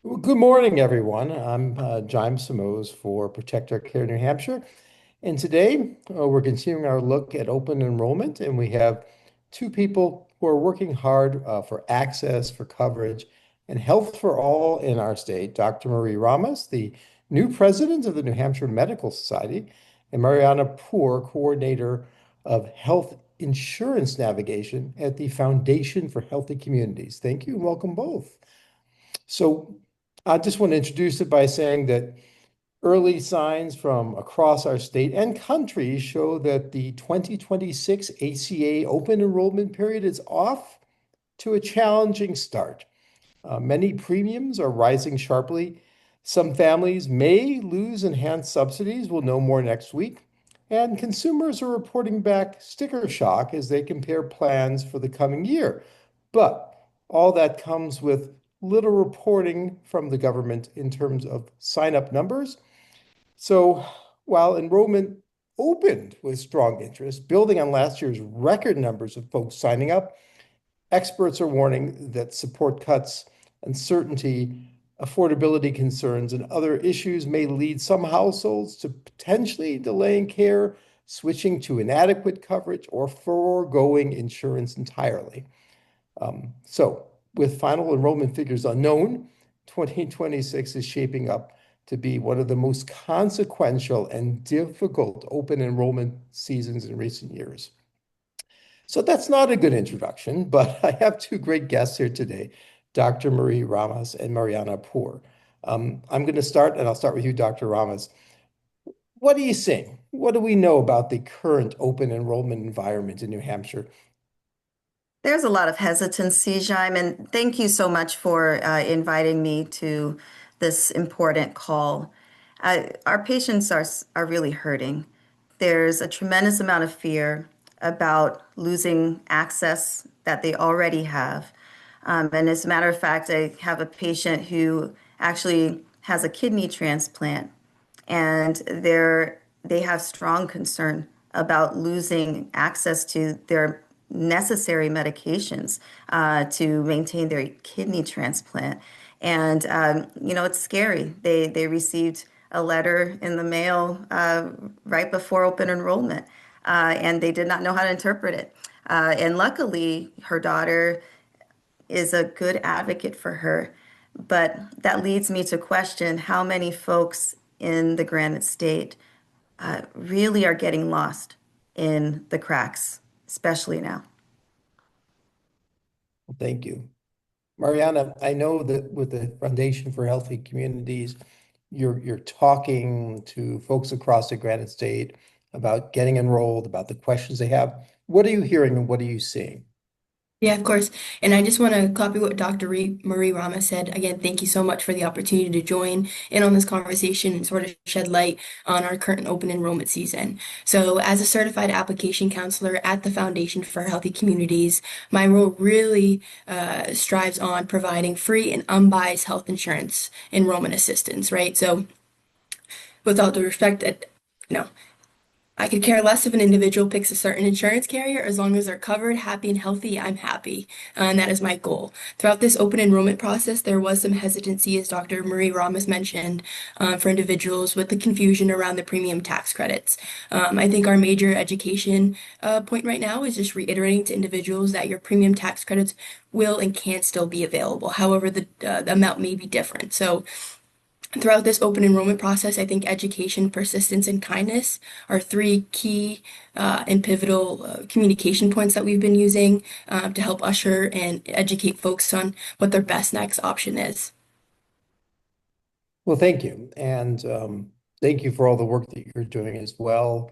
Well, good morning, everyone. I'm James Simoes for Protect Our Care New Hampshire. And today we're continuing our look at open enrollment, and we have two people who are working hard for access, for coverage, and health for all in our state. Dr. Marie Ramas, the new president of the New Hampshire Medical Society, and Mariana Poore, coordinator of health insurance navigation at the Foundation for Healthy Communities. Thank you and welcome both. So I just want to introduce it by saying that early signs from across our state and country show that the 2026 ACA open enrollment period is off to a challenging start. Many premiums are rising sharply. Some families may lose enhanced subsidies. We'll know more next week. And consumers are reporting back sticker shock as they compare plans for the coming year. But all that comes with little reporting from the government in terms of sign-up numbers. So while enrollment opened with strong interest, building on last year's record numbers of folks signing up, experts are warning that support cuts, uncertainty, affordability concerns, and other issues may lead some households to potentially delaying care, switching to inadequate coverage, or foregoing insurance entirely. So, with final enrollment figures unknown, 2026 is shaping up to be one of the most consequential and difficult open enrollment seasons in recent years. So that's not a good introduction, but I have two great guests here today, Dr. Marie Ramas and Mariana Poore. I'm going to start, and I'll start with you, Dr. Ramas. What are you seeing? What do we know about the current open enrollment environment in New Hampshire? There's a lot of hesitancy, Jaime, and thank you so much for inviting me to this important call. Our patients are really hurting. There's a tremendous amount of fear about losing access that they already have. And as a matter of fact, I have a patient who actually has a kidney transplant, and they have strong concern about losing access to their necessary medications to maintain their kidney transplant. And it's scary. They received a letter in the mail right before open enrollment, and they did not know how to interpret it. And luckily, her daughter is a good advocate for her. But that leads me to question how many folks in the Granite State really are getting lost in the cracks, especially now. Thank you. Mariana, I know that with the Foundation for Healthy Communities, you're talking to folks across the Granite State about getting enrolled, about the questions they have. What are you hearing and what are you seeing? Yeah, of course. And I just want to copy what Dr. Marie Rama said. Again, thank you so much for the opportunity to join in on this conversation and sort of shed light on our current open enrollment season. So, as a certified application counselor at the Foundation for Healthy Communities, my role really strives on providing free and unbiased health insurance enrollment assistance, right? So, with all due respect, you know, I could care less if an individual picks a certain insurance carrier as long as they're covered, happy, and healthy. I'm happy, and that is my goal. Throughout this open enrollment process, there was some hesitancy, as Dr. Marie Ramos mentioned, for individuals with the confusion around the premium tax credits. I think our major education point right now is just reiterating to individuals that your premium tax credits will and can still be available. However, the amount may be different. So, throughout this open enrollment process, I think education, persistence, and kindness are three key and pivotal communication points that we've been using to help usher and educate folks on what their best next option is. Well, thank you. And thank you for all the work that you're doing as well.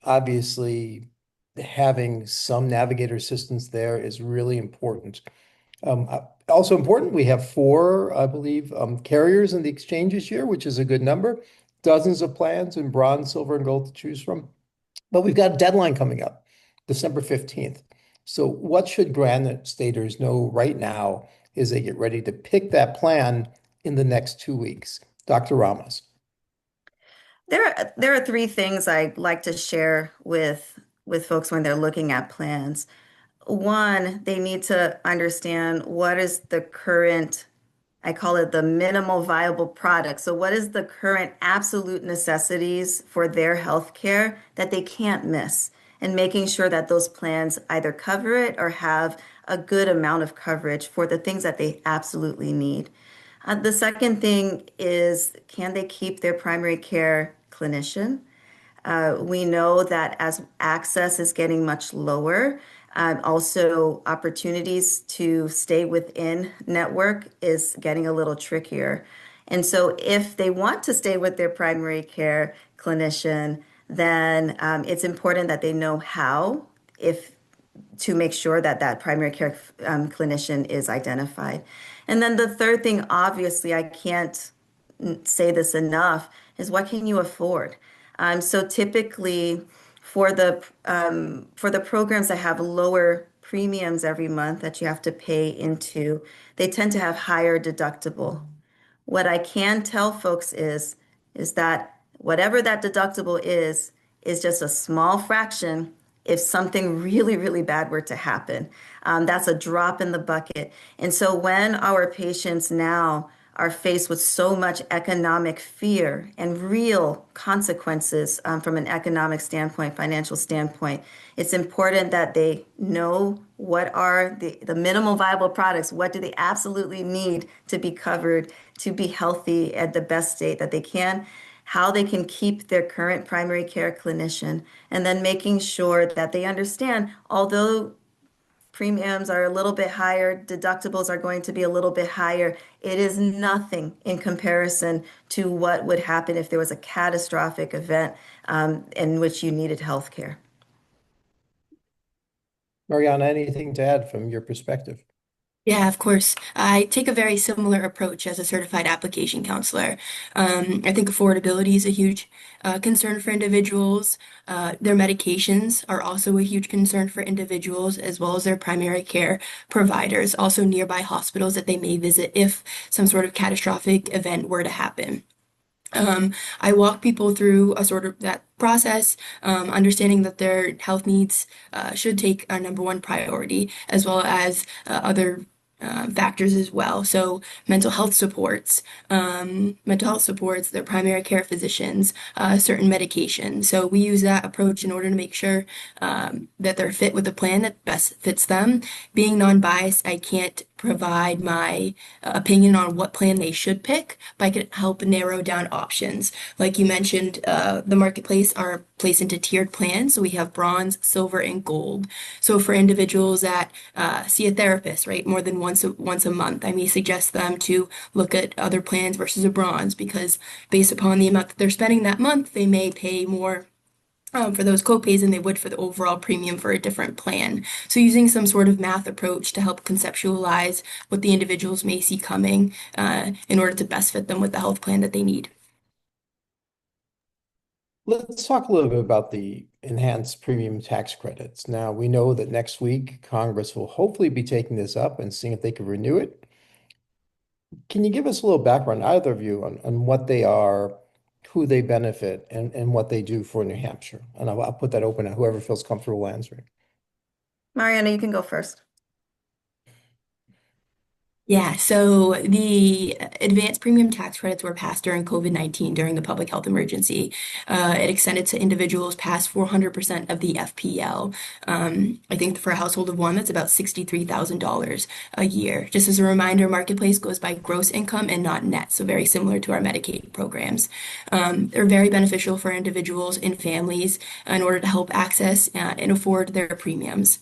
Obviously, having some navigator assistance there is really important. Also important, we have four, I believe, carriers in the exchange this year, which is a good number. Dozens of plans in bronze, silver, and gold to choose from. But we've got a deadline coming up, December 15th. So what should Granite Staters know right now as they get ready to pick that plan in the next 2 weeks? Dr. Ramos. There are three things I'd like to share with folks when they're looking at plans. One, they need to understand what is the current I call it the minimal viable product. So what is the current absolute necessities for their health care that they can't miss? And making sure that those plans either cover it or have a good amount of coverage for the things that they absolutely need. The second thing is, can they keep their primary care clinician? We know that as access is getting much lower, also opportunities to stay within network is getting a little trickier. And so if they want to stay with their primary care clinician, then it's important that they know how, if to make sure that that primary care clinician is identified. And then the third thing, obviously, I can't say this enough, is what can you afford? So typically, for the programs that have lower premiums every month that you have to pay into, they tend to have higher deductible. What I can tell folks is that whatever that deductible is just a small fraction if something really, really bad were to happen. That's a drop in the bucket. And so when our patients now are faced with so much economic fear and real consequences from an economic standpoint, financial standpoint, it's important that they know what are the minimal viable products, what do they absolutely need to be covered, to be healthy at the best state that they can, how they can keep their current primary care clinician, and then making sure that they understand, although premiums are a little bit higher, deductibles are going to be a little bit higher. It is nothing in comparison to what would happen if there was a catastrophic event in which you needed health care. Mariana, anything to add from your perspective? Yeah, of course. I take a very similar approach as a certified application counselor. I think affordability is a huge concern for individuals. Their medications are also a huge concern for individuals, as well as their primary care providers, also nearby hospitals that they may visit if some sort of catastrophic event were to happen. I walk people through a sort of that process, understanding that their health needs should take a number one priority, as well as other factors as well. So mental health supports, their primary care physicians, certain medications. So we use that approach in order to make sure that they're fit with the plan that best fits them. Being non-biased, I can't provide my opinion on what plan they should pick, but I can help narrow down options. Like you mentioned, the marketplace are placed into tiered plans. So we have bronze, silver, and gold. So for individuals that see a therapist, right, more than once a month, I may suggest them to look at other plans versus a bronze because based upon the amount that they're spending that month, they may pay more for those copays than they would for the overall premium for a different plan. So using some sort of math approach to help conceptualize what the individuals may see coming in order to best fit them with the health plan that they need. Let's talk a little bit about the enhanced premium tax credits. Now, we know that next week Congress will hopefully be taking this up and seeing if they can renew it. Can you give us a little background, either of you, on what they are, who they benefit, and what they do for New Hampshire? And I'll put that open to whoever feels comfortable answering. Mariana, you can go first. Yeah, so the advanced premium tax credits were passed during COVID-19 during the public health emergency. It extended to individuals past 400% of the FPL. I think for a household of one, that's about $63,000 a year. Just as a reminder, Marketplace goes by gross income and not net, so very similar to our Medicaid programs. They're very beneficial for individuals and families in order to help access and afford their premiums.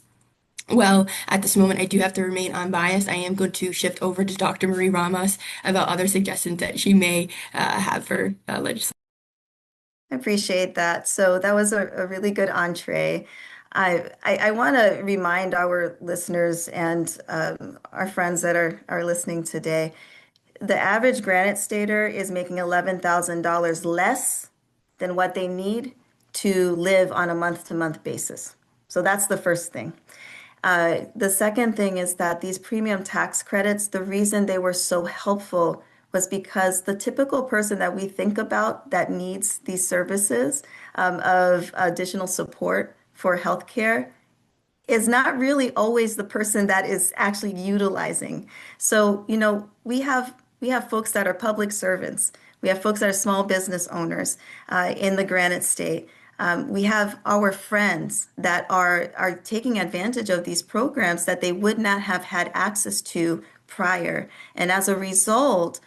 Well, at this moment, I do have to remain unbiased. I am going to shift over to Dr. Marie Ramas about other suggestions that she may have for legislation. I appreciate that. So that was a really good entree. I want to remind our listeners and our friends that are listening today, the average Granite Stater is making $11,000 less than what they need to live on a month-to-month basis. So that's the first thing. The second thing is that these premium tax credits, the reason they were so helpful was because the typical person that we think about that needs these services of additional support for healthcare is not really always the person that is actually utilizing. So, we have We have folks that are public servants. We have folks that are small business owners in the Granite State. We have our friends that are taking advantage of these programs that they would not have had access to prior. And as a result,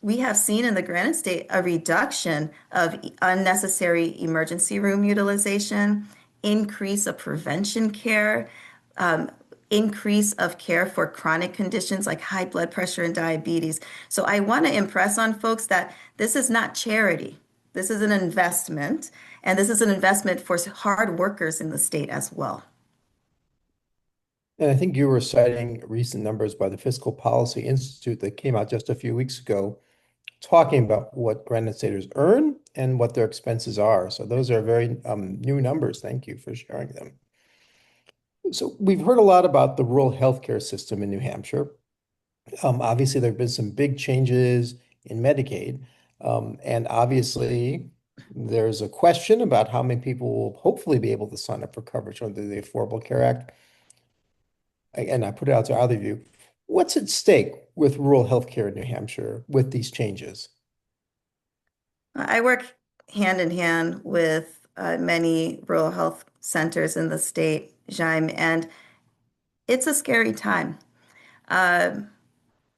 we have seen in the Granite State a reduction of unnecessary emergency room utilization, increase of prevention care, um, increase of care for chronic conditions like high blood pressure and diabetes. So I want to impress on folks that this is not charity. This is an investment, and this is an investment for hard workers in the state as well. And I think you were citing recent numbers by the Fiscal Policy Institute that came out just a few weeks ago, talking about what Granite Staters earn and what their expenses are. So those are very new numbers. Thank you for sharing them. So we've heard a lot about the rural healthcare system in New Hampshire. Obviously, there have been some big changes in Medicaid. And obviously, there's a question about how many people will hopefully be able to sign up for coverage under the Affordable Care Act. And I put it out to either of you. What's at stake with rural healthcare in New Hampshire with these changes? I work hand in hand with many rural health centers in the state, Jaime, and it's a scary time. Uh,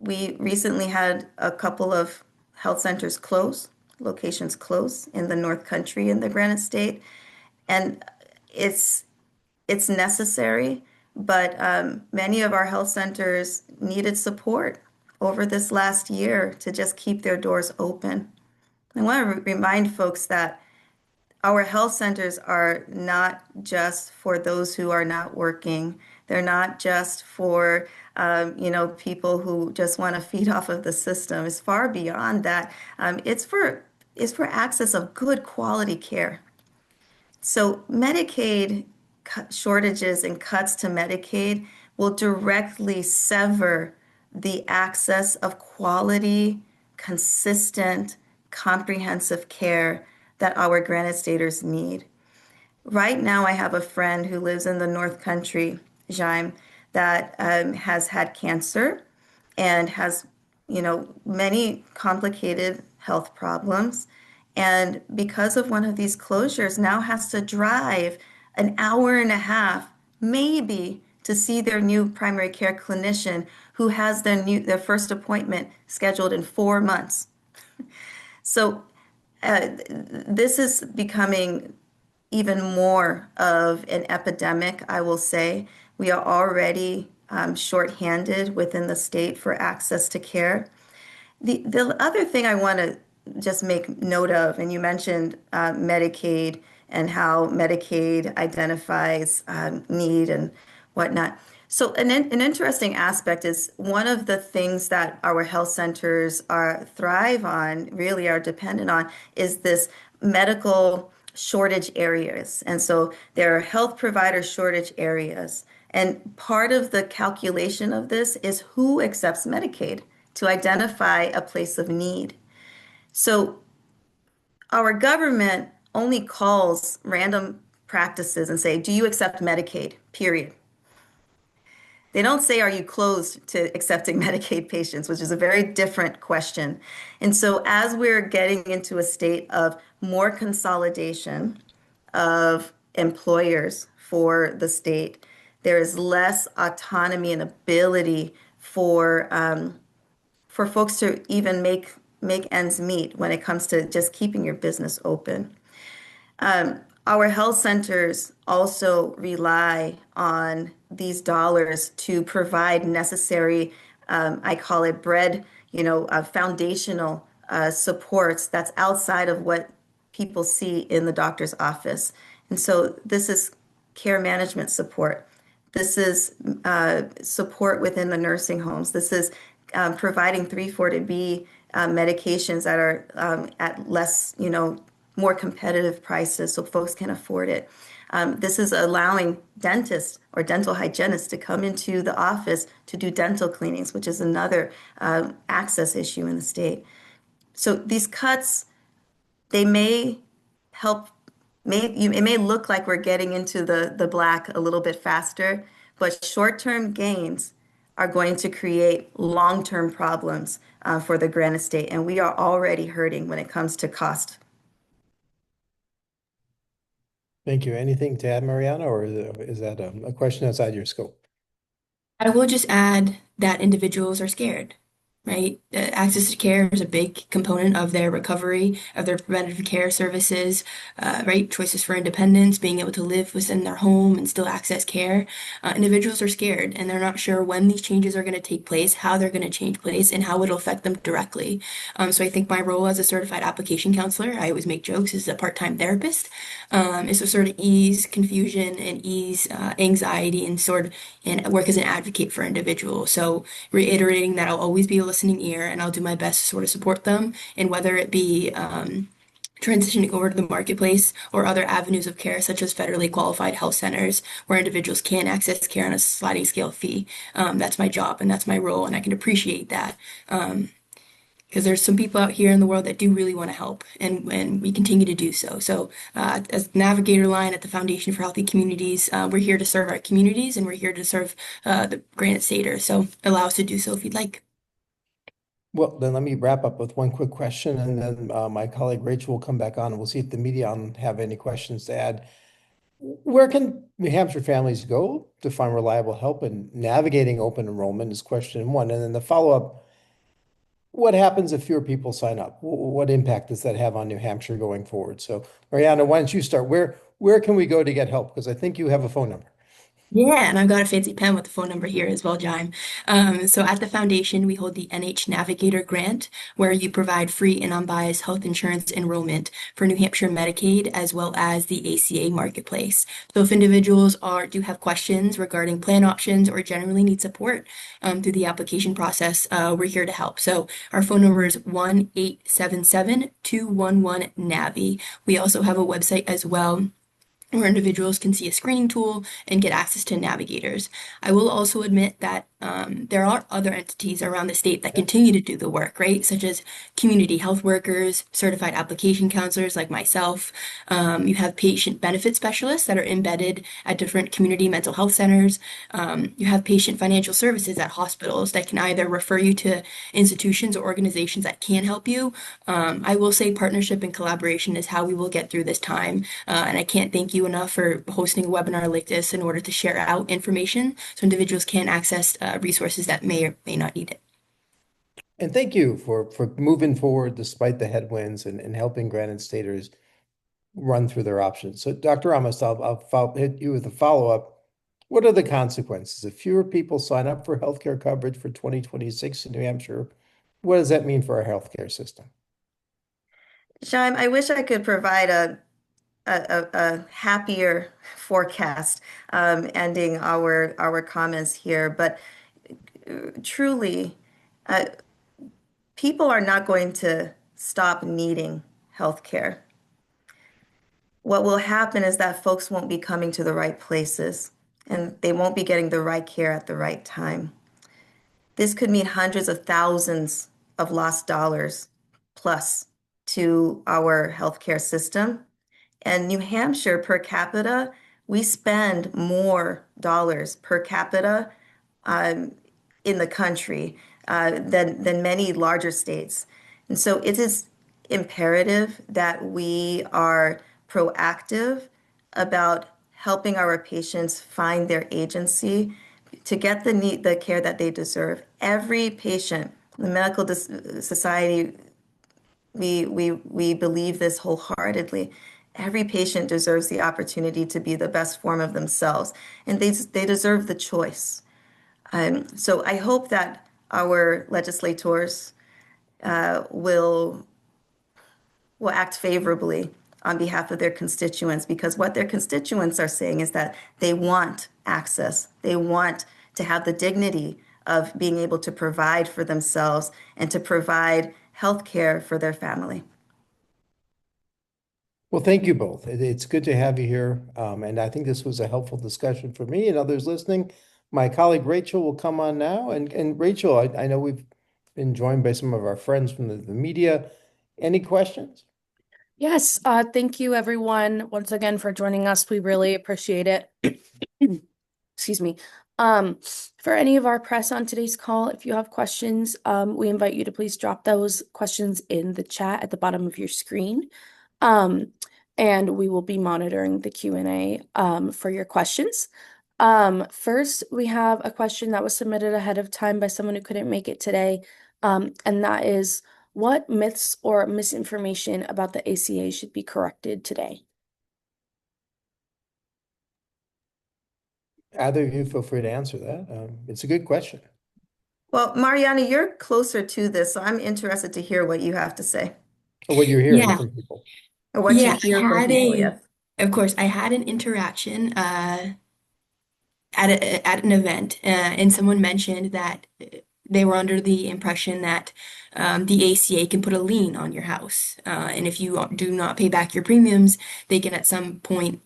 we recently had a couple of health centers close, locations close in the North Country in the Granite State, and it's it's necessary, but many of our health centers needed support over this last year to just keep their doors open. I want to remind folks that our health centers are not just for those who are not working. They're not just for people who just want to feed off of the system. It's far beyond that. It's for access of good quality care. So Medicaid shortages and cuts to Medicaid will directly sever the access of quality, consistent, comprehensive care that our Granite Staters need. Right now, I have a friend who lives in the North Country, Jaime, that has had cancer and has, many complicated health problems. And because of one of these closures, now has to drive an hour and a half, maybe, to see their new primary care clinician who has their first appointment scheduled in 4 months. So this is becoming even more of an epidemic, I will say. We are already shorthanded within the state for access to care. The other thing I want to just make note of, and you mentioned Medicaid and how Medicaid identifies need and whatnot. So an interesting aspect is one of the things that our health centers thrive on, really are dependent on, is this medical shortage areas. And so there are health provider shortage areas. And part of the calculation of this is who accepts Medicaid to identify a place of need. So our government only calls random practices and say, do you accept Medicaid? Period. They don't say, are you closed to accepting Medicaid patients, which is a very different question. And so as we're getting into a state of more consolidation of employers for the state, there is less autonomy and ability for folks to even make ends meet when it comes to just keeping your business open. Our health centers also rely on these dollars to provide necessary, I call it foundational supports that's outside of what people see in the doctor's office. And so this is care management support. This is support within the nursing homes. This is providing 340B medications that are at less, more competitive prices so folks can afford it. This is allowing dentists or dental hygienists to come into the office to do dental cleanings, which is another access issue in the state. So these cuts, they may help, it may look like we're getting into the black a little bit faster, but short-term gains are going to create long-term problems for the Granite State, and we are already hurting when it comes to cost. Thank you. Anything to add, Mariana, or is that a question outside your scope? I will just add that individuals are scared, right? Access to care is a big component of their recovery, of their preventative care services, right? Choices for independence, being able to live within their home and still access care. Individuals are scared and they're not sure when these changes are going to take place, how they're going to change place, and how it'll affect them directly. So I think my role as a certified application counselor, I always make jokes, is a part-time therapist, is to sort of ease confusion and ease anxiety and work as an advocate for individuals. So reiterating that I'll always be a listening ear and I'll do my best to sort of support them, and whether it be transitioning over to the marketplace or other avenues of care, such as federally qualified health centers where individuals can access care on a sliding scale fee. That's my job and that's my role, and I can appreciate that. Because there's some people out here in the world that do really want to help, and we continue to do so. So, as navigator line at the Foundation for Healthy Communities, we're here to serve our communities, and we're here to serve the Granite Staters. So, allow us to do so if you'd like. Well, then let me wrap up with one quick question, and then my colleague Rachel will come back on, and we'll see if the media have any questions to add. Where can New Hampshire families go to find reliable help in navigating open enrollment is question one. And then the follow-up, what happens if fewer people sign up? What impact does that have on New Hampshire going forward? So, Mariana, why don't you start? Where can we go to get help? Because I think you have a phone number. Yeah, and I've got a fancy pen with the phone number here as well, Jime. So at the foundation, we hold the NH Navigator Grant, where you provide free and unbiased health insurance enrollment for New Hampshire Medicaid as well as the ACA marketplace. So if individuals do have questions regarding plan options or generally need support through the application process, we're here to help. So our phone number is 1-877-211-NAVI. We also have a website as well where individuals can see a screening tool and get access to navigators. I will also admit that there are other entities around the state that continue to do the work, right? Such as community health workers, certified application counselors like myself. You have patient benefit specialists that are embedded at different community mental health centers. You have patient financial services at hospitals that can either refer you to institutions or organizations that can help you. I will say partnership and collaboration is how we will get through this time. And I can't thank you enough for hosting a webinar like this in order to share out information so individuals can access resources that may or may not need it. And thank you for moving forward despite the headwinds and helping Granite Staters run through their options. So, Dr. Ramos, I'll hit you with a follow-up. What are the consequences if fewer people sign up for healthcare coverage for 2026 in New Hampshire? What does that mean for our healthcare system? Shaim, I wish I could provide a happier forecast ending our comments here, but truly, uh, people are not going to stop needing healthcare. What will happen is that folks won't be coming to the right places and they won't be getting the right care at the right time. This could mean hundreds of thousands of lost dollars plus to our healthcare system. And New Hampshire per capita, we spend more dollars per capita um, in the country than many larger states. And so it is imperative that we are proactive about helping our patients find their agency to get the care that they deserve. Every patient, the Medical Society, we believe this wholeheartedly. Every patient deserves the opportunity to be the best form of themselves, and they deserve the choice. So I hope that our legislators will act favorably on behalf of their constituents, because what their constituents are saying is that they want access. They want to have the dignity of being able to provide for themselves and to provide health care for their family. Well, thank you both. It's good to have you here. And I think this was a helpful discussion for me and others listening. My colleague Rachel will come on now. And Rachel, I know we've been joined by some of our friends from the media. Any questions? Yes, thank you everyone once again for joining us. We really appreciate it. Excuse me. Um, for any of our press on today's call, if you have questions, we invite you to please drop those questions in the chat at the bottom of your screen. Um, and we will be monitoring the Q&A for your questions. First, we have a question that was submitted ahead of time by someone who couldn't make it today, and that is, what myths or misinformation about the ACA should be corrected today? Either of you feel free to answer that. It's a good question. Well, Mariana, you're closer to this, so I'm interested to hear what you have to say, What you're hearing Yeah, from people. or what you yeah, hear from people, yes. of course, I had an interaction at an event, and someone mentioned that they were under the impression that the ACA can put a lien on your house, and if you do not pay back your premiums, they can at some point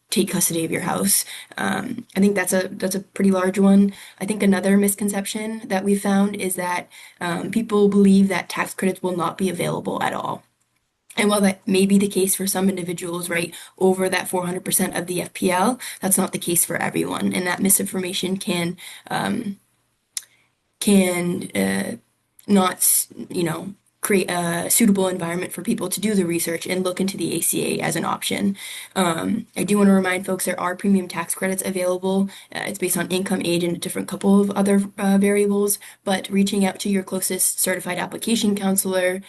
take custody of your house. I think that's a pretty large one. I think another misconception that we found is that people believe that tax credits will not be available at all. And while that may be the case for some individuals, right, over that 400% of the FPL, that's not the case for everyone. And that misinformation can not, create a suitable environment for people to do the research and look into the ACA as an option. I do want to remind folks there are premium tax credits available. It's based on income, age, and a different couple of other variables, but reaching out to your closest certified application counselor,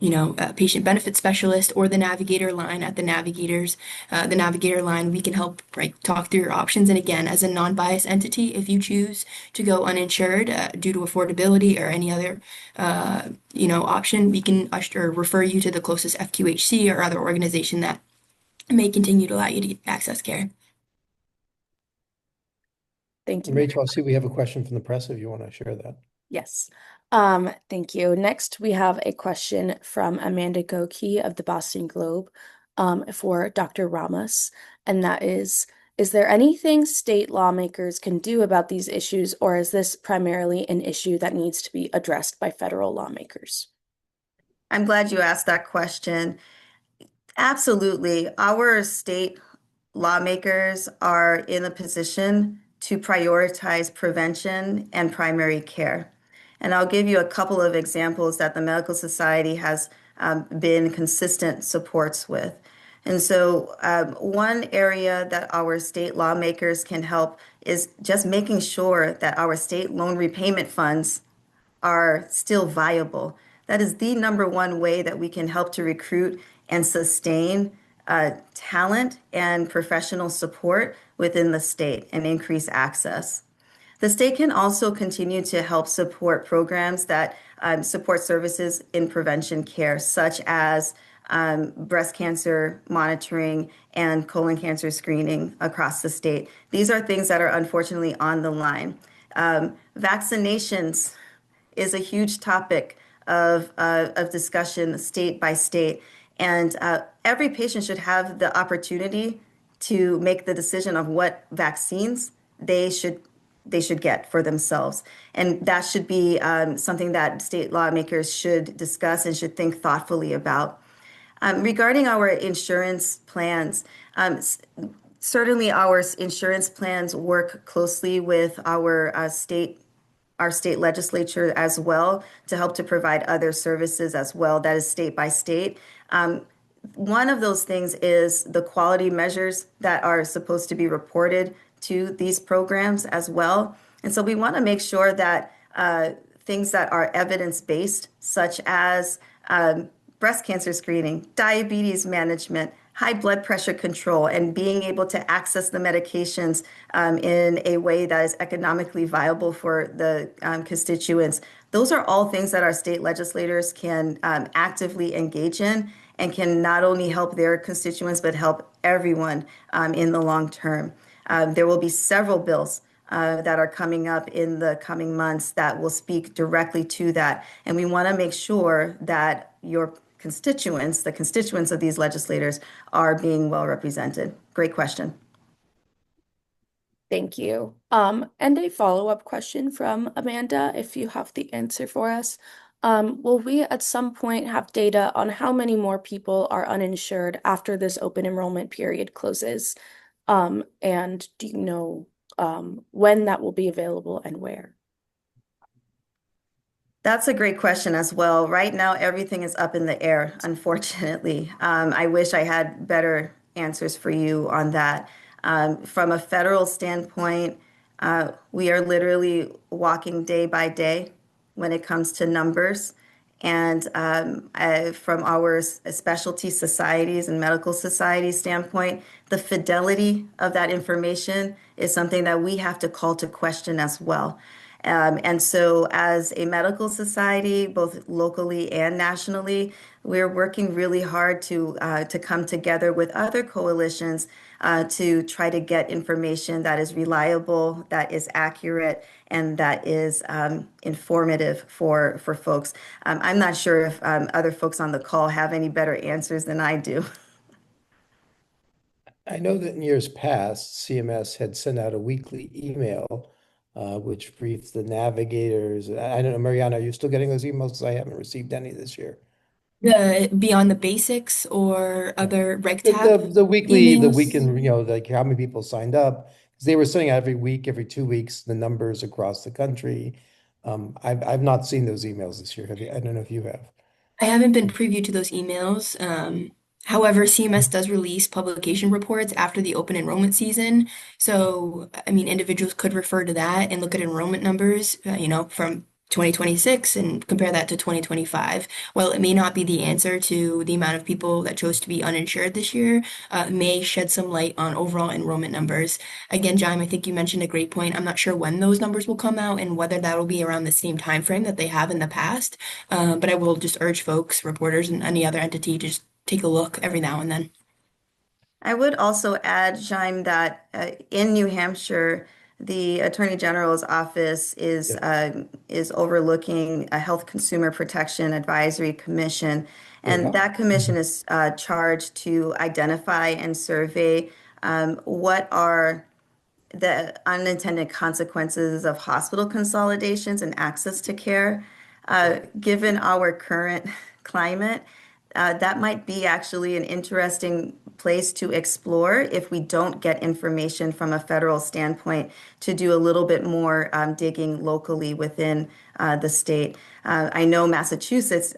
a patient benefit specialist or the navigator line at the navigator line, we can help, right, talk through your options. And again, as a non-biased entity, if you choose to go uninsured due to affordability or any other, option, we can or refer you to the closest FQHC or other organization that may continue to allow you to access care. Thank you. Rachel, I see we have a question from the press if you want to share that. Yes. Thank you. Next, we have a question from Amanda Goki of the Boston Globe, for Dr. Ramas, and that is there anything state lawmakers can do about these issues, or is this primarily an issue that needs to be addressed by federal lawmakers? I'm glad you asked that question. Absolutely. Our state lawmakers are in a position to prioritize prevention and primary care. And I'll give you a couple of examples that the Medical Society has been consistent supports with. And so, one area that our state lawmakers can help is just making sure that our state loan repayment funds are still viable. That is the number one way that we can help to recruit and sustain talent and professional support within the state and increase access. The state can also continue to help support programs that support services in prevention care, such as breast cancer monitoring and colon cancer screening across the state. These are things that are unfortunately on the line. Vaccinations is a huge topic of discussion state by state. And every patient should have the opportunity to make the decision of what vaccines they should get for themselves. And that should be something that state lawmakers should discuss and should think thoughtfully about. Regarding our insurance plans, certainly our insurance plans work closely with our state legislature as well to help to provide other services as well. That is state by state. One of those things is the quality measures that are supposed to be reported to these programs as well. And so we want to make sure that things that are evidence-based, such as breast cancer screening, diabetes management, high blood pressure control, and being able to access the medications in a way that is economically viable for the constituents. Those are all things that our state legislators can actively engage in and can not only help their constituents, but help everyone in the long term. There will be several bills that are coming up in the coming months that will speak directly to that. And we want to make sure that your constituents, the constituents of these legislators, are being well represented. Great question. Thank you. And a follow-up question from Amanda, if you have the answer for us. Will we at some point have data on how many more people are uninsured after this open enrollment period closes? And do you know when that will be available and where? That's a great question as well. Right now, everything is up in the air, unfortunately. I wish I had better answers for you on that. From a federal standpoint, we are literally walking day by day when it comes to numbers. And from our specialty societies and medical society standpoint, the fidelity of that information is something that we have to call to question as well. And so, as a medical society, both locally and nationally, we're working really hard to come together with other coalitions to try to get information that is reliable, that is accurate, and that is informative for folks. I'm not sure if other folks on the call have any better answers than I do. I know that in years past, CMS had sent out a weekly email which briefed the navigators. I don't know, Mariana, are you still getting those emails? Because I haven't received any this year. The beyond the basics or Yeah. other reg The, tab the weekly, the emails. weekend, like how many people signed up? Because they were sending out every week, every 2 weeks, the numbers across the country. I've not seen those emails this year. Have you? I don't know if you have. I haven't been privy to those emails. However, CMS does release publication reports after the open enrollment season. So, I mean, individuals could refer to that and look at enrollment numbers, from 2026 and compare that to 2025. While it may not be the answer to the amount of people that chose to be uninsured this year, it may shed some light on overall enrollment numbers. Again, Jaime, I think you mentioned a great point. I'm not sure when those numbers will come out and whether that will be around the same time frame that they have in the past. But I will just urge folks, reporters, and any other entity to just take a look every now and then. I would also add, Jaime, that in New Hampshire, the Attorney General's office Yeah. is overlooking a Health Consumer Protection Advisory Commission, and Yeah. that commission is charged to identify and survey what are the unintended consequences of hospital consolidations and access to care. Given our current climate, that might be actually an interesting place to explore if we don't get information from a federal standpoint to do a little bit more digging locally within the state. I know Massachusetts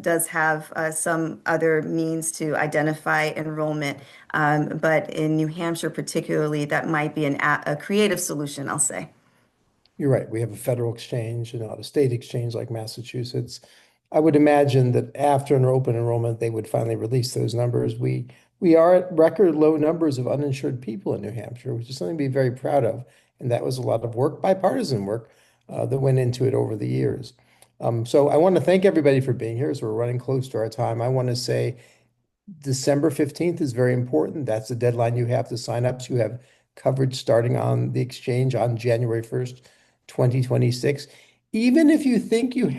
does have some other means to identify enrollment, but in New Hampshire particularly, that might be a creative solution, I'll say. You're right. We have a federal exchange and not a state exchange like Massachusetts. I would imagine that after an open enrollment, they would finally release those numbers. We are at record low numbers of uninsured people in New Hampshire, which is something to be very proud of. And that was a lot of work, bipartisan work, that went into it over the years. So I want to thank everybody for being here as we're running close to our time. I want to say December 15th is very important. That's the deadline you have to sign up. So you have coverage starting on the exchange on January 1st, 2026. Even if you think you're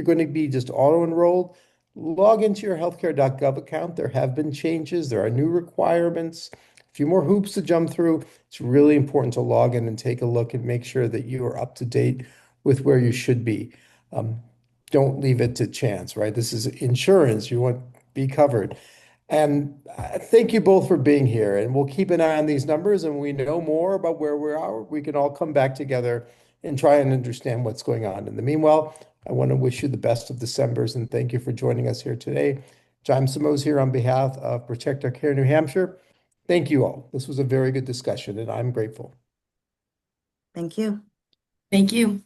going to be just auto enrolled, log into your healthcare.gov account. There have been changes. There are new requirements, a few more hoops to jump through. It's really important to log in and take a look and make sure that you are up to date with where you should be. Um, don't leave it to chance, right? This is insurance. You want to be covered. And thank you both for being here. And we'll keep an eye on these numbers. And we know more about where we are. We can all come back together and try and understand what's going on. In the meanwhile, I want to wish you the best of Decembers and thank you for joining us here today. Jaime Simoes here on behalf of Protect Our Care New Hampshire. Thank you all. This was a very good discussion, and I'm grateful. Thank you. Thank you.